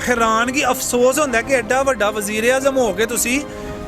हैरान की अफसोस होता है कि एडा वड्डा वजीर आजम हो के तुसी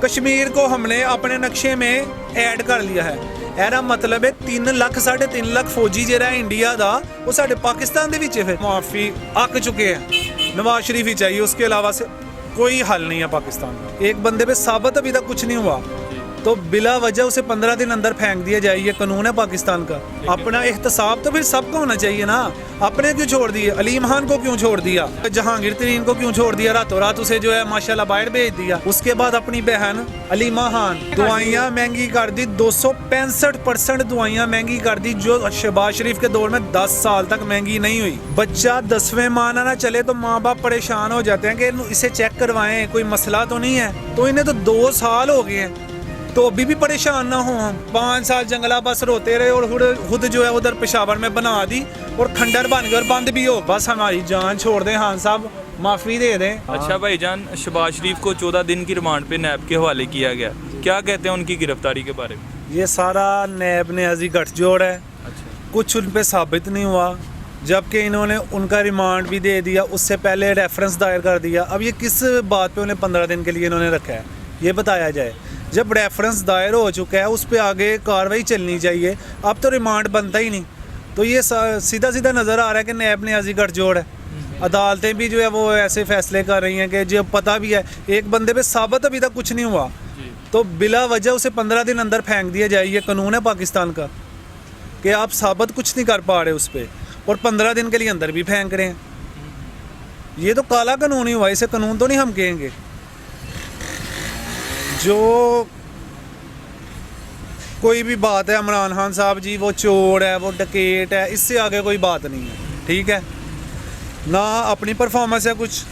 कश्मीर को हमने अपने नक्शे में ऐड कर लिया है। एरा मतलब है 3 लाख 3.5 लाख फौजी जो इंडिया का वो साढ़े पाकिस्तान के विच फिर माफी अक चुके हैं। नवाज शरीफ ही चाहिए, उसके अलावा से कोई हल नहीं है पाकिस्तान का। एक बंदे पे साबित अभी तक कुछ नहीं हुआ तो बिला वजह उसे 15 दिन अंदर फेंक दिया जाए, ये कानून है पाकिस्तान का। अपना एहतसाब तो फिर सबको होना चाहिए ना। अपने क्यों छोड़ दिए? अलीम खान को क्यों छोड़ दिया? जहांगीर तरीन को क्यों छोड़ दिया? रातों रात उसे जो है माशाल्लाह बाहर भेज दिया। उसके बाद अपनी बहन अलीमा खान दवाइयाँ महंगी कर दी, 265% दवाइयाँ महंगी कर दी, जो शहबाज शरीफ के दौर में 10 साल तक महंगी नहीं हुई। बच्चा 10वें माह ना चले तो माँ बाप परेशान हो जाते हैं कि इसे चेक करवाएं, कोई मसला तो नहीं है। तो इन्हें तो 2 साल हो गए हैं तो अभी भी परेशान ना हो हम। 5 साल जंगला बस रोते रहे और खुद जो है उधर पेशावर में बना दी और खंडर बन गए और बंद भी हो। बस हमारी जान छोड़ दें खान साहब, माफ़ी दे दें। अच्छा भाईजान, शहबाज शरीफ को 14 दिन की रिमांड पे नैब के हवाले किया गया, क्या कहते हैं उनकी गिरफ्तारी के बारे में? ये सारा नैब ने अजी गठजोड़ है। अच्छा। कुछ उन पर साबित नहीं हुआ, जबकि इन्होंने उनका रिमांड भी दे दिया, उससे पहले रेफरेंस दायर कर दिया। अब ये किस बात पे उन्हें 15 दिन के लिए इन्होंने रखा है, ये बताया जाए। जब रेफरेंस दायर हो चुका है उस पर आगे कार्रवाई चलनी चाहिए। अब तो रिमांड बनता ही नहीं। तो ये सीधा सीधा नज़र आ रहा है कि नैब ने अजी गठजोड़ है। अदालतें भी जो है वो ऐसे फैसले कर रही हैं कि जो पता भी है एक बंदे पे साबित अभी तक कुछ नहीं हुआ तो बिला वजह उसे 15 दिन अंदर फेंक दिया जाए। ये कानून है पाकिस्तान का कि आप साबित कुछ नहीं कर पा रहे उस पर और 15 दिन के लिए अंदर भी फेंक रहे हैं। ये तो काला कानून ही हुआ, इसे कानून तो नहीं हम कहेंगे। जो कोई भी बात है इमरान खान साहब जी वो चोर है, वो डकैत है, इससे आगे कोई बात नहीं है। ठीक है ना, अपनी परफॉर्मेंस है। कुछ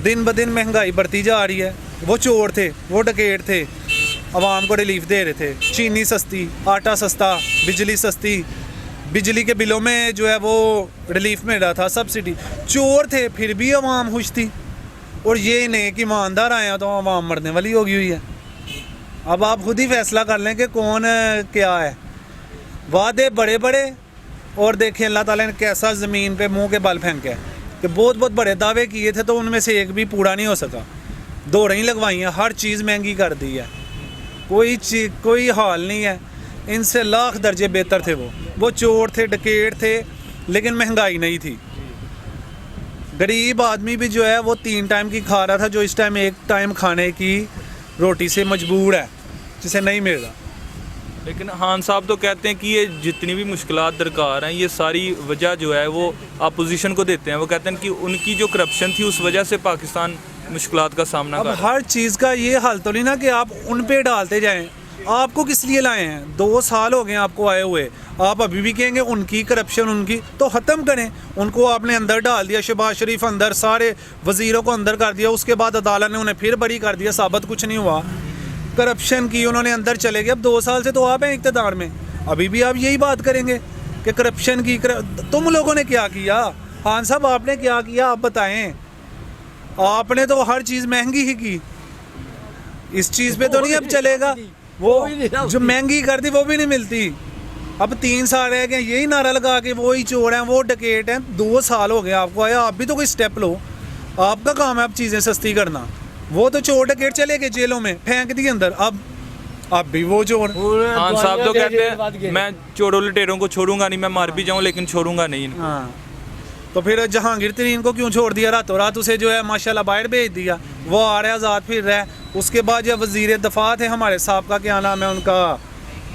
दिन ब दिन महंगाई बढ़ती जा रही है। वो चोर थे, वो डकैत थे, आवाम को रिलीफ दे रहे थे। चीनी सस्ती, आटा सस्ता, बिजली सस्ती, बिजली के बिलों में जो है वो रिलीफ मिल रहा था, सब्सिडी। चोर थे फिर भी आवाम खुश थी। और ये नहीं कि ईमानदार आए तो आवाम मरने वाली होगी हुई है। अब आप खुद ही फैसला कर लें कि कौन क्या है। वादे बड़े बड़े और देखें अल्लाह ताला ने कैसा ज़मीन पे मुंह के बल फेंके है कि बहुत बहुत बड़े दावे किए थे तो उनमें से एक भी पूरा नहीं हो सका। दौड़ें लगवाई हैं, हर चीज़ महंगी कर दी है। कोई हाल नहीं है। इनसे लाख दर्जे बेहतर थे वो चोर थे, डकैत थे, लेकिन महंगाई नहीं थी। गरीब आदमी भी जो है वो 3 टाइम की खा रहा था, जो इस टाइम 1 टाइम खाने की रोटी से मजबूर है, जिसे नहीं मिल रहा। लेकिन खान साहब तो कहते हैं कि ये जितनी भी मुश्किलात दरकार हैं ये सारी वजह जो है वो अपोजिशन को देते हैं। वो कहते हैं कि उनकी जो करप्शन थी उस वजह से पाकिस्तान मुश्किलात का सामना कर रहा है। हर चीज़ का ये हल तो नहीं ना कि आप उन पे डालते जाएं। आपको किस लिए लाए हैं? 2 साल हो गए आपको आए हुए, आप अभी भी कहेंगे उनकी करप्शन उनकी, तो ख़त्म करें। उनको आपने अंदर डाल दिया, शहबाज शरीफ अंदर, सारे वज़ीरों को अंदर कर दिया। उसके बाद अदालत ने उन्हें फिर बरी कर दिया, साबित कुछ नहीं हुआ। करप्शन की उन्होंने अंदर चले गए। अब 2 साल से तो आप हैं इक़्तिदार में, अभी भी आप यही बात करेंगे कि करप्शन की तुम लोगों ने क्या किया? खान साहब आपने क्या किया आप बताएं। आपने तो हर चीज़ महंगी ही की, इस चीज़ पे तो नहीं अब चलेगा। वो जो महंगी कर दी वो भी नहीं मिलती। अब 3 साल रह गए यही नारा लगा के वही चोर हैं, वो डकैत हैं। 2 साल हो गए आपको आया, आप भी तो कोई स्टेप लो। आपका काम है अब चीज़ें सस्ती करना। वो तो चोर डकैत चले गए जेलों में, फेंक दिए अंदर। अब भी वो चोर। खान साहब तो कहते हैं मैं चोरों लुटेरों को छोड़ूंगा नहीं, मैं मार भी जाऊँ लेकिन छोड़ूंगा नहीं। हाँ, तो फिर जहांगीर तरीन को क्यों छोड़ दिया? रातों रात उसे जो है माशाल्लाह बाहर भेज दिया। वो आ रहा है, आज़ाद फिर रहा है। उसके बाद जब वज़ीर दफ़ा थे हमारे साहब का, क्या नाम है उनका,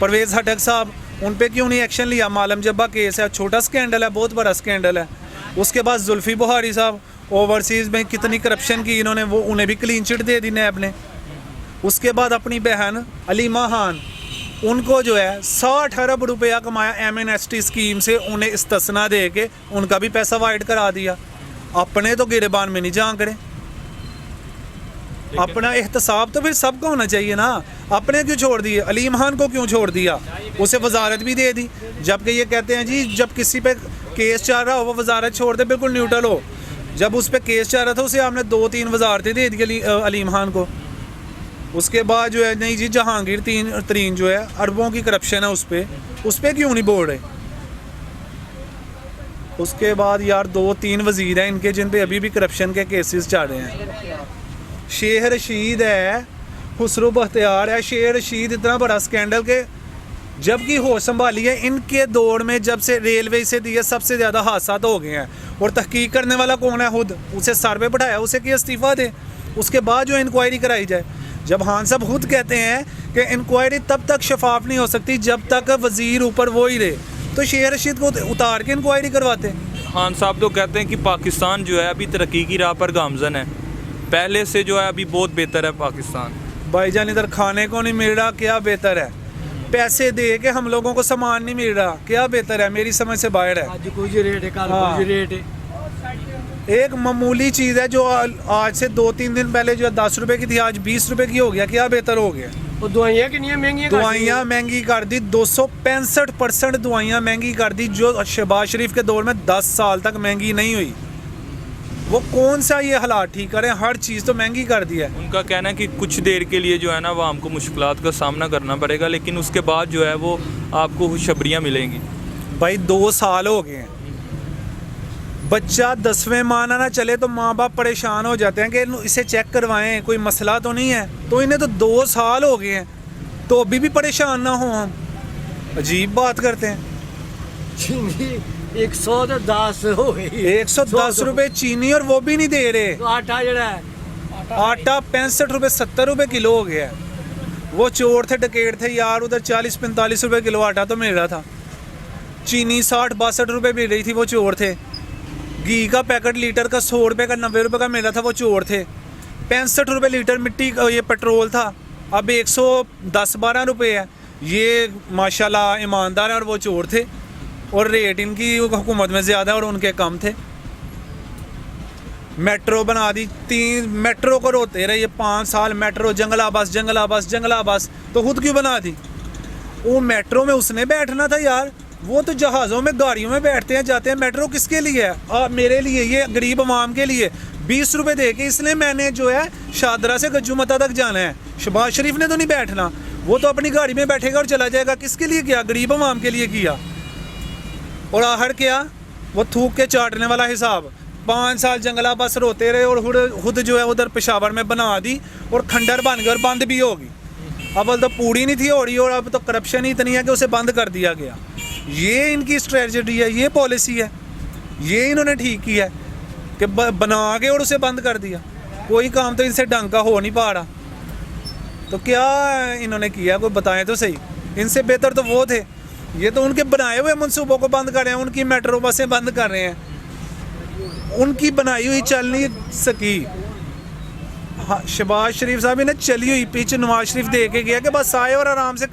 परवेज़ हटक साहब, उन पे क्यों नहीं एक्शन लिया? मालम जब्बा केस है, छोटा स्कैंडल है, बहुत बड़ा स्कैंडल है। उसके बाद जुल्फ़ी बुखारी साहब, ओवरसीज़ में कितनी करप्शन की इन्होंने, वो उन्हें भी क्लीन चिट दे दी नैब ने। उसके बाद अपनी बहन अलीमा खान, उनको जो है 60 अरब रुपया कमाया MNST स्कीम से, उन्हें इस्तिस्ना दे के उनका भी पैसा वाइड करा दिया। अपने तो गिरबान में नहीं झांक रहे। अपना एहतसाब तो फिर सबको होना चाहिए ना। अपने क्यों छोड़ दिए? अलीम खान को क्यों छोड़ दिया? उसे वजारत भी दे दी, जबकि ये कहते हैं जी जब किसी पे केस चल रहा हो वो वजारत छोड़ दे, बिल्कुल न्यूट्रल हो। जब उस पर केस चल रहा था उसे आपने 2-3 वजारतें दे दी अलीम खान को। उसके बाद जो है नहीं जी जहांगीर तरीन जो है अरबों की करप्शन है, उस पर क्यों नहीं बोल रहे? उसके बाद यार 2-3 वजीर हैं इनके जिन पे अभी भी करप्शन के केसेस चल रहे हैं। शेख रशीद है, खुसरो बख्तियार है। शेख रशीद इतना बड़ा स्कैंडल के जबकि होश संभाली है इनके दौर में, जब से रेलवे से दिए सबसे ज़्यादा हादसा हो गए हैं। और तहकीक करने वाला कौन है? खुद उसे सर पे बैठाया, उसे कि इस्तीफ़ा दे, उसके बाद जो इंक्वायरी कराई जाए। जब खान साहब खुद कहते हैं कि इंक्वायरी तब तक शफाफ नहीं हो सकती जब तक वजीर ऊपर वो ही रहे, तो शेख रशीद को उतार के इंक्वायरी करवाते। खान साहब तो कहते हैं कि पाकिस्तान जो है अभी तरक्की की राह पर गामजन है, पहले से जो है अभी बहुत बेहतर है पाकिस्तान। भाईजान इधर खाने को नहीं मिल रहा, क्या बेहतर है? पैसे दे के हम लोगों को सामान नहीं मिल रहा, क्या बेहतर है? मेरी समझ से बाहर है। आज कुछ रेट है, कल हाँ। कुछ रेट है। एक मामूली चीज़ है जो आज से 2-3 दिन पहले जो 10 रुपए की थी आज 20 रुपए की हो गया, क्या बेहतर हो गया? और दवाइयाँ कितनी महंगी दवाइयाँ महंगी कर दी, 265% दवाइयाँ महंगी कर दी, जो शहबाज शरीफ के दौर में 10 साल तक महंगी नहीं हुई। वो कौन सा ये हालात ठीक करें? हर चीज़ तो महंगी कर दी है। उनका कहना है कि कुछ देर के लिए जो है ना वो हमको मुश्किलात का सामना करना पड़ेगा, लेकिन उसके बाद जो है वो आपको खुशखबरियाँ मिलेंगी। भाई 2 साल हो गए हैं, बच्चा 10वें माह ना चले तो माँ बाप परेशान हो जाते हैं कि इसे चेक करवाएं, कोई मसला तो नहीं है। तो इन्हें तो 2 साल हो गए हैं, तो अभी भी परेशान ना हो हम। अजीब बात करते हैं। चीनी 110 हो गई, 110 रुपए चीनी, और वो भी नहीं दे रहे। तो आटा जड़ा है, आटा 65 रुपए 70 रुपए किलो हो गया है। वो चोर थे, डकेट थे यार, उधर 40-45 रुपए किलो आटा तो मिल रहा था। चीनी 60-62 रुपए मिल रही थी, वो चोर थे। घी का पैकेट लीटर का 100 रुपए का 90 रुपए का मिल रहा था, वो चोर थे। 65 रुपए लीटर मिट्टी का ये पेट्रोल था, अब 110-12 रुपए है। ये माशाल्लाह ईमानदार है और वो चोर थे, और रेट इनकी हुकूमत में ज़्यादा और उनके कम थे। मेट्रो बना दी, 3 मेट्रो को रोते रहे ये 5 साल। मेट्रो जंगला बस जंगला बस जंगला बस, तो खुद क्यों बना दी? वो मेट्रो में उसने बैठना था यार, वो तो जहाज़ों में गाड़ियों में बैठते हैं जाते हैं। मेट्रो किसके लिए है? मेरे लिए, ये गरीब आवाम के लिए। 20 रुपए दे के इसलिए मैंने जो है शादरा से गज्जूमता तक जाना है। शहबाज शरीफ ने तो नहीं बैठना, वो तो अपनी गाड़ी में बैठेगा और चला जाएगा। किसके लिए किया? गरीब आवाम के लिए किया। और आहर क्या? वो थूक के चाटने वाला हिसाब। 5 साल जंगला बस रोते रहे और खुद जो है उधर पेशावर में बना दी और खंडर बन गई और बंद भी होगी। अव्वल तो पूरी नहीं थी हो रही और अब तो करप्शन ही इतनी है कि उसे बंद कर दिया गया। ये इनकी स्ट्रेटजी है, ये पॉलिसी है, ये इन्होंने ठीक किया है कि बना के और उसे बंद कर दिया। कोई काम तो इनसे ढंग का हो नहीं पा रहा। तो क्या इन्होंने किया, कोई बताएं तो सही। इनसे बेहतर तो वो थे, ये तो उनके बनाए हुए मनसूबों को बंद कर रहे हैं। उनकी मेट्रो बसें बंद कर रहे हैं, उनकी बनाई हुई चल नहीं सकी। हाँ, शहबाज शरीफ साहब ने चली हुई पिच नवाज शरीफ दे के गया कि बस आए और आराम से।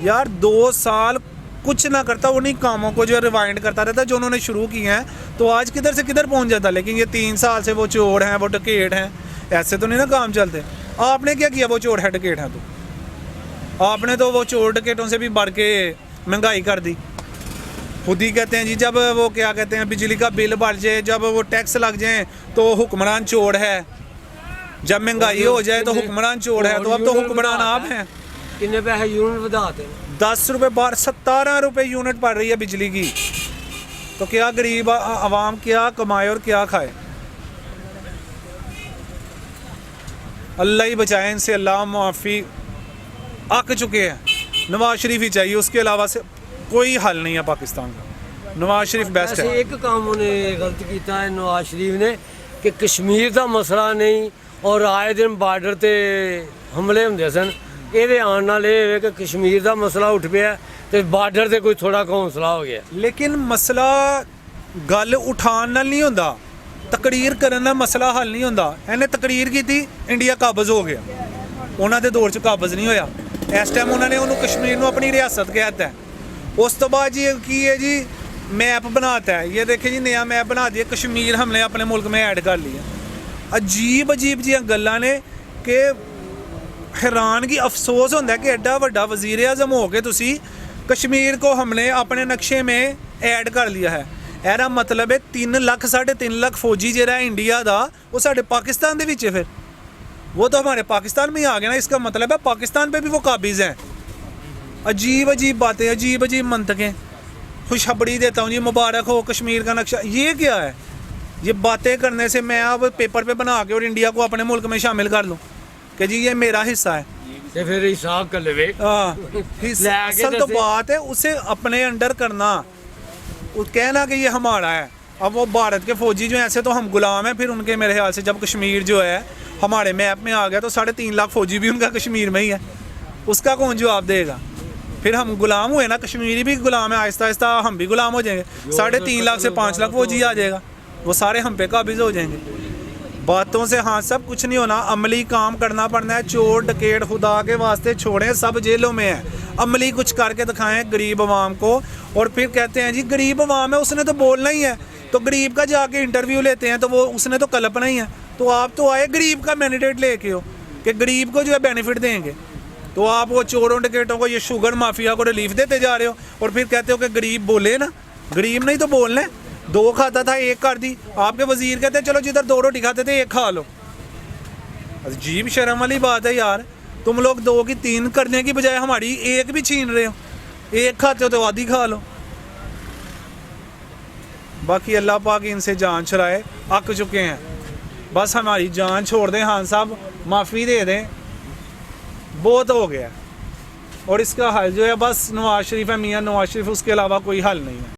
यार 2 साल कुछ ना करता, उन्हीं कामों को जो रिवाइंड करता रहता जो उन्होंने शुरू किए हैं, तो आज किधर से किधर पहुंच जाता। लेकिन ये 3 साल से वो चोर हैं, वो डकेट हैं, ऐसे तो नहीं ना काम चलते। आपने क्या किया? वो चोर है डकेट हैं, तो आपने तो वो चोर डकेटों से भी बढ़ के महंगाई कर दी। खुद ही कहते हैं जी, जब वो क्या कहते हैं बिजली का बिल बढ़ जाए, जब वो टैक्स लग जाए तो हुक्मरान चोर है, जब महंगाई हो जाए तो हुक्मरान चोर है। तो अब तो हुक्मरान आप हैं। कितने पैसे यूनिट बताते? 10 रुपये बार 17 रुपये यूनिट पड़ रही है बिजली की। तो क्या गरीब आवाम क्या कमाए और क्या खाए? अल्लाह ही बचाए इनसे, अल्लाह माफ़ी। अक चुके हैं, नवाज शरीफ ही चाहिए, उसके अलावा से कोई हल नहीं है पाकिस्तान का। नवाज शरीफ बेस्ट ऐसे है। एक काम उन्हें गलत किया है नवाज शरीफ ने कि कश्मीर का मसला नहीं और आए दिन बार्डर ते हमले होंदे सन। ਇਹਦੇ ਆਉਣ ਨਾਲ ਇਹ ਹੈ ਕਿ ਕਸ਼ਮੀਰ ਦਾ ਮਸਲਾ ਉੱਠ ਪਿਆ ਤੇ ਬਾਰਡਰ ਤੇ ਕੋਈ ਥੋੜਾ ਹੌਸਲਾ ਹੋ ਗਿਆ। लेकिन मसला गल उठान नाल नहीं होंदा, तकरीर करन नाल मसला हल नहीं होंदा। इन्हें तकरीर की थी, इंडिया काबज हो गया। उन्होंने दे दौर च काबज नहीं होया। इस टाइम उन्होंने उन्होंने कश्मीर को अपनी रियासत कहता है। उस तो बाद जी की है जी, मैप बनाता है। ये देखे जी, नया मैप बना दिया, कश्मीर हमने अपने मुल्क में ऐड कर लिया। अजीब अजीब जी गल्लां ने कि हैरानगी अफसोस होता है कि एडा वड्डा वज़ीर आज़म हो के तुसी कश्मीर को हमने अपने नक्शे में ऐड कर लिया है। एरा मतलब है 3 लाख 3.5 लाख फौजी जरा इंडिया का वो साढ़े पाकिस्तान के विच है। फिर वो तो हमारे पाकिस्तान में ही आ गया ना। इसका मतलब है पाकिस्तान पे भी वो काबिज हैं। अजीब अजीब बातें, अजीब अजीब मंतकें। खुशखबरी देता हूँ जी, मुबारक हो कश्मीर का नक्शा। ये क्या है? ये बातें करने से मैं अब पेपर पे बना के और इंडिया को अपने मुल्क में शामिल कर लूँ कि जी ये मेरा हिस्सा है। ਤੇ ਫਿਰ ਹਿਸਾਬ ਕਰ ਲਵੇ हाँ, असल तो दसे। बात है उसे अपने अंडर करना, कहना कि ये हमारा है। अब वो भारत के फौजी जो हैं, ऐसे तो हम गुलाम हैं, फिर उनके मेरे ख्याल से जब कश्मीर जो है हमारे मैप में आ गया तो 3.5 लाख फौजी भी उनका कश्मीर में ही है, उसका कौन जवाब देगा? फिर हम गुलाम हुए ना, कश्मीरी भी गुलाम है, आहिस्ता आहिस्ता हम भी गुलाम हो जाएंगे। 3.5 लाख से 5 लाख फौजी आ जाएगा, वो सारे हम पे काबिज हो जाएंगे। बातों से हाँ सब कुछ नहीं होना, अमली काम करना पड़ना है। चोर डकैत खुदा के वास्ते छोड़ें, सब जेलों में है। अमली कुछ करके दिखाएं गरीब आवाम को, और फिर कहते हैं जी गरीब आवाम है उसने तो बोलना ही है, तो गरीब का जाके इंटरव्यू लेते हैं तो वो उसने तो कल्पना ही है। तो आप तो आए गरीब का मैंडेट लेके हो कि गरीब को जो है बेनिफिट देंगे, तो आप वो चोरों डकैतों को, ये शुगर माफिया को रिलीफ देते जा रहे हो, और फिर कहते हो कि गरीब बोले ना। गरीब नहीं तो बोलना, 2 खाता था 1 कर दी। आपके वजीर कहते चलो जिधर 2 रोटी खाते थे 1 खा लो। अजीब शर्म वाली बात है यार, तुम लोग 2 की 3 करने की बजाय हमारी 1 भी छीन रहे हो। 1 खाते हो तो आधी खा लो। बाकी अल्लाह पाक इनसे जान छुड़ाए, अक चुके हैं, बस हमारी जान छोड़ दें। खान साहब माफ़ी दे दें, बहुत हो गया। और इसका हल जो है बस नवाज शरीफ है, मियाँ नवाज शरीफ, उसके अलावा कोई हल नहीं है।